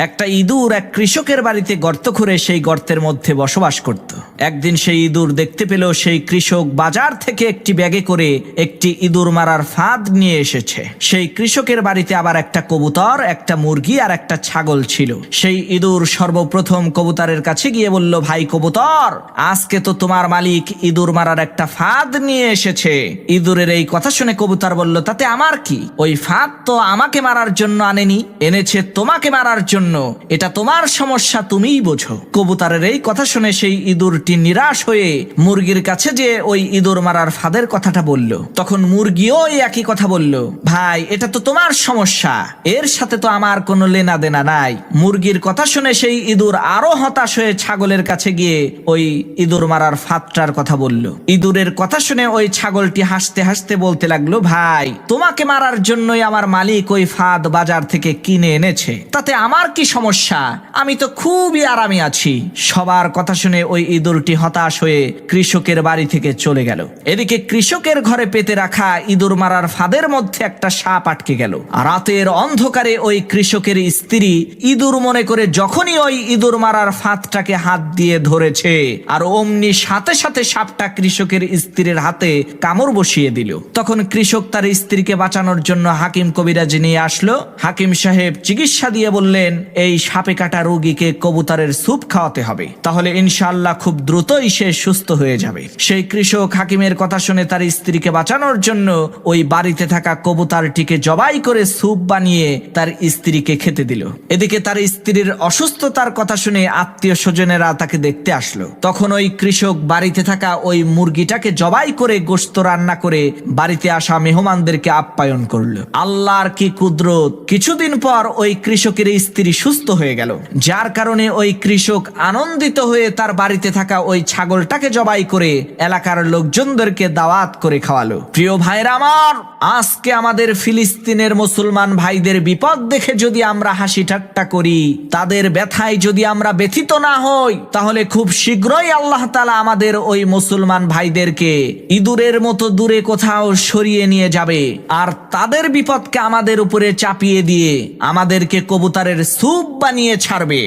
একটা ইঁদুর এক কৃষকের বাড়িতে গর্ত করে সেই গর্তের মধ্যে বসবাস করত। একদিন সেই ইঁদুর দেখতে পেল সেই কৃষক বাজার থেকে একটি ব্যাগে করে একটি ইঁদুর মারার ফাঁদ নিয়ে এসেছে। সেই কৃষকের বাড়িতে আবার একটা কবুতর, একটা মুরগি আর একটা ছাগল ছিল। সেই ইঁদুর সর্বপ্রথম কবুতরের কাছে গিয়ে বলল, ভাই কবুতর, আজকে তো তোমার মালিক ইঁদুর মারার একটা ফাঁদ নিয়ে এসেছে। ইঁদুরের এই কথা শুনে কবুতর বলল, তাতে আমার কি? ওই ফাঁদ তো আমাকে মারার জন্য আনেনি, এনেছে তোমাকে মারার জন্য। এটা তোমার সমস্যা, তুমিই বোঝো। কবুতরের এই কথা শুনে সেই ইঁদুরটি নিরাশ হয়ে মুরগির কাছে যে ওই ইঁদুর মারার ফাঁদের কথাটা বলল। তখন মুরগিও এই একই কথা বলল, ভাই এটা তো তোমার সমস্যা, এর সাথে তো আমার কোনো লেনা দেনা নাই। মুরগির কথা শুনে সেই ইঁদুর আরো হতাশ হয়ে ছাগলের কাছে গিয়ে ওই ইঁদুর মারার ফাঁদটার কথা বলল। ইঁদুরের কথা শুনে ওই ছাগলটি হাসতে হাসতে বলতে লাগলো, ভাই তোমাকে মারার জন্যই আমার মালিক ওই ফাঁদ বাজার থেকে কিনে এনেছে, তাতে আমার কি সমস্যা? আমি তো খুবই আরামে আছি। সবার কথা শুনে ওই ইঁদুরটি হতাশ হয়ে কৃষকের বাড়ি থেকে চলে গেল। এদিকে কৃষকের ঘরে পেতে রাখা ইঁদুর মারার ফাঁদের মধ্যে একটা সাপ আটকে গেল। রাতের অন্ধকারে ওই কৃষকের স্ত্রী ইঁদুর মনে করে যখনই ওই ইঁদুর মারার ফাঁদটাকে হাত দিয়ে ধরেছে, আর অমনি সাথে সাথে সাপটা কৃষকের স্ত্রীর হাতে কামড় বসিয়ে দিল। তখন কৃষক তার স্ত্রীকে বাঁচানোর জন্য হাকিম কবিরাজ নিয়ে আসলো। হাকিম সাহেব চিকিৎসা দিয়ে বললেন, এই সাপে কাটা রোগীকে কবুতরের স্যুপ খাওয়াতে হবে, তাহলে ইনশাআল্লাহ খুব দ্রুতই সে সুস্থ হয়ে যাবে। সেই কৃষক হাকিমের কথা শুনে তার স্ত্রীকে বাঁচানোর জন্য ওই বাড়িতে থাকা কবুতরটিকে জবাই করে স্যুপ বানিয়ে তার স্ত্রীকে খেতে দিল। এদিকে তার স্ত্রীর অসুস্থতার কথা শুনে আত্মীয় স্বজনেরা তাকে দেখতে আসলো। তখন ওই কৃষক বাড়িতে থাকা ওই মুরগিটাকে জবাই করে গোশত রান্না করে বাড়িতে আসা মেহমানদেরকে আপ্যায়ন করলো। আল্লাহর কি কুদরত! কিছুদিন পর ওই কৃষকের স্ত্রী সুস্থ হয়ে গেল, যার কারণে ওই কৃষক আনন্দিত হয়ে তার বাড়িতে থাকা ওই ছাগলটাকে জবাই করে এলাকার লোকজনদেরকে দাওয়াত করে খাওয়ালো। প্রিয় ভাইরা আমার, আজকে আমাদের ফিলিস্তিনের মুসলমান ভাইদের বিপদ দেখে যদি আমরা হাসি ঠাট্টা করি, তাদের ব্যথায় যদি আমরা ব্যথিত না হই, তাহলে খুব শীঘ্রই আল্লাহ তাআলা আমাদের ওই মুসলমান ভাইদেরকে ইঁদুরের মতো দূরে কোথাও সরিয়ে নিয়ে যাবে, আর তাদের বিপদকে আমাদের উপরে চাপিয়ে দিয়ে আমাদেরকে কবুতরের স্যুপ বানিয়ে ছাড়বে।